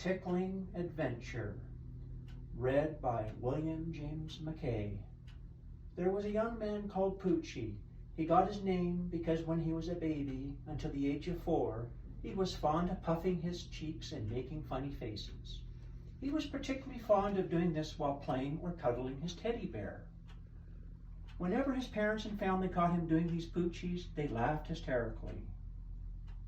Tickling Adventure, read by William James McKay. There was a young man called Poochie. He got his name because when he was a baby, until the age of 4, he was fond of puffing his cheeks and making funny faces. He was particularly fond of doing this while playing or cuddling his teddy bear. Whenever his parents and family caught him doing these poochies, they laughed hysterically.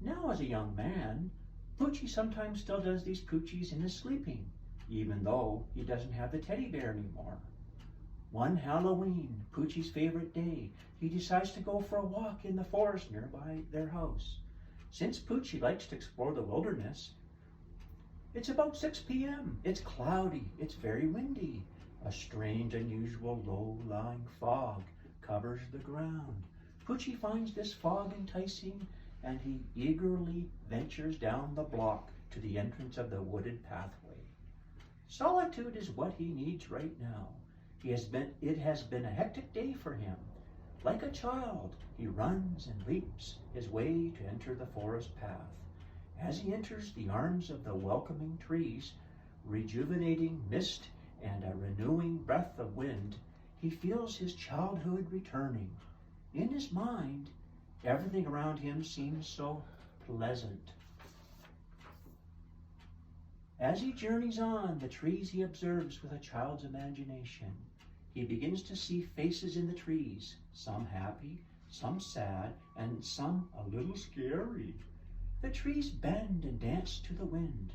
Now, as a young man, Poochie sometimes still does these poochies in his sleeping, even though he doesn't have the teddy bear anymore. One Halloween, Poochie's favorite day, he decides to go for a walk in the forest nearby their house. Since Poochie likes to explore the wilderness, it's about 6 p.m. It's cloudy, it's very windy. A strange, unusual, low-lying fog covers the ground. Poochie finds this fog enticing, and he eagerly ventures down the block to the entrance of the wooded pathway. Solitude is what he needs right now. It has been a hectic day for him. Like a child, he runs and leaps his way to enter the forest path. As he enters the arms of the welcoming trees, rejuvenating mist and a renewing breath of wind, he feels his childhood returning. In his mind, everything around him seems so pleasant. As he journeys on the trees, he observes with a child's imagination. He begins to see faces in the trees, some happy, some sad, and some a little scary. The trees bend and dance to the wind.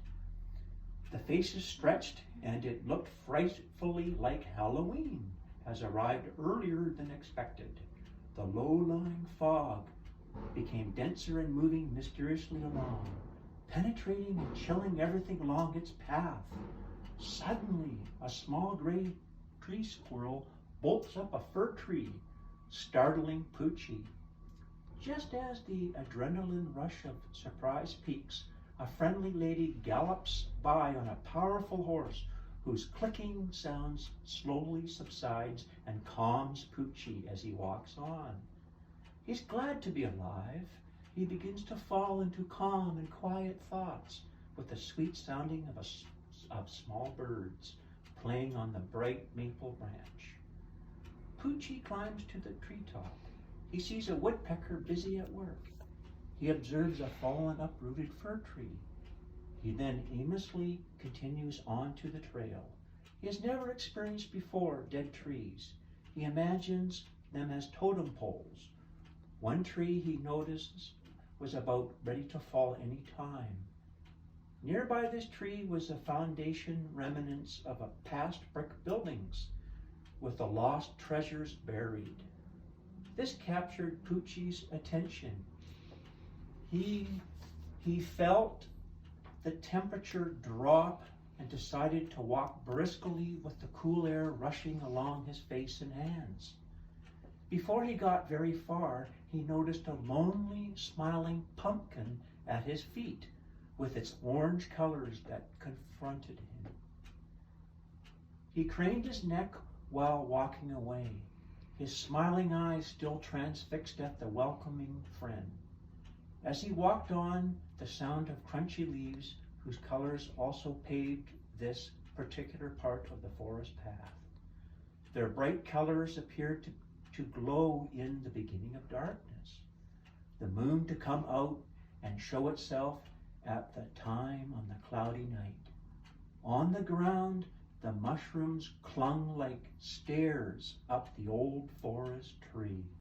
The faces stretched, and it looked frightfully like Halloween has arrived earlier than expected. The low-lying fog became denser and moving mysteriously along, penetrating and chilling everything along its path. Suddenly, a small gray tree squirrel bolts up a fir tree, startling Poochie. Just as the adrenaline rush of surprise peaks, a friendly lady gallops by on a powerful horse whose clicking sounds slowly subsides and calms Poochie as he walks on. He's glad to be alive. He begins to fall into calm and quiet thoughts with the sweet sounding of small birds playing on the bright maple branch. Poochie climbs to the treetop. He sees a woodpecker busy at work. He observes a fallen, uprooted fir tree. He then aimlessly continues on to the trail. He has never experienced before dead trees. He imagines them as totem poles. One tree he notices was about ready to fall any time. Nearby this tree was the foundation remnants of a past brick buildings with the lost treasures buried. This captured Poochie's attention. He felt the temperature drop and decided to walk briskly with the cool air rushing along his face and hands. Before he got very far, he noticed a lonely, smiling pumpkin at his feet with its orange colors that confronted him. He craned his neck while walking away, his smiling eyes still transfixed at the welcoming friend. As he walked on, the sound of crunchy leaves, whose colors also paved this particular part of the forest path. Their bright colors appeared to glow in the beginning of darkness, the moon to come out and show itself at the time on the cloudy night. On the ground, the mushrooms clung like stairs up the old forest tree.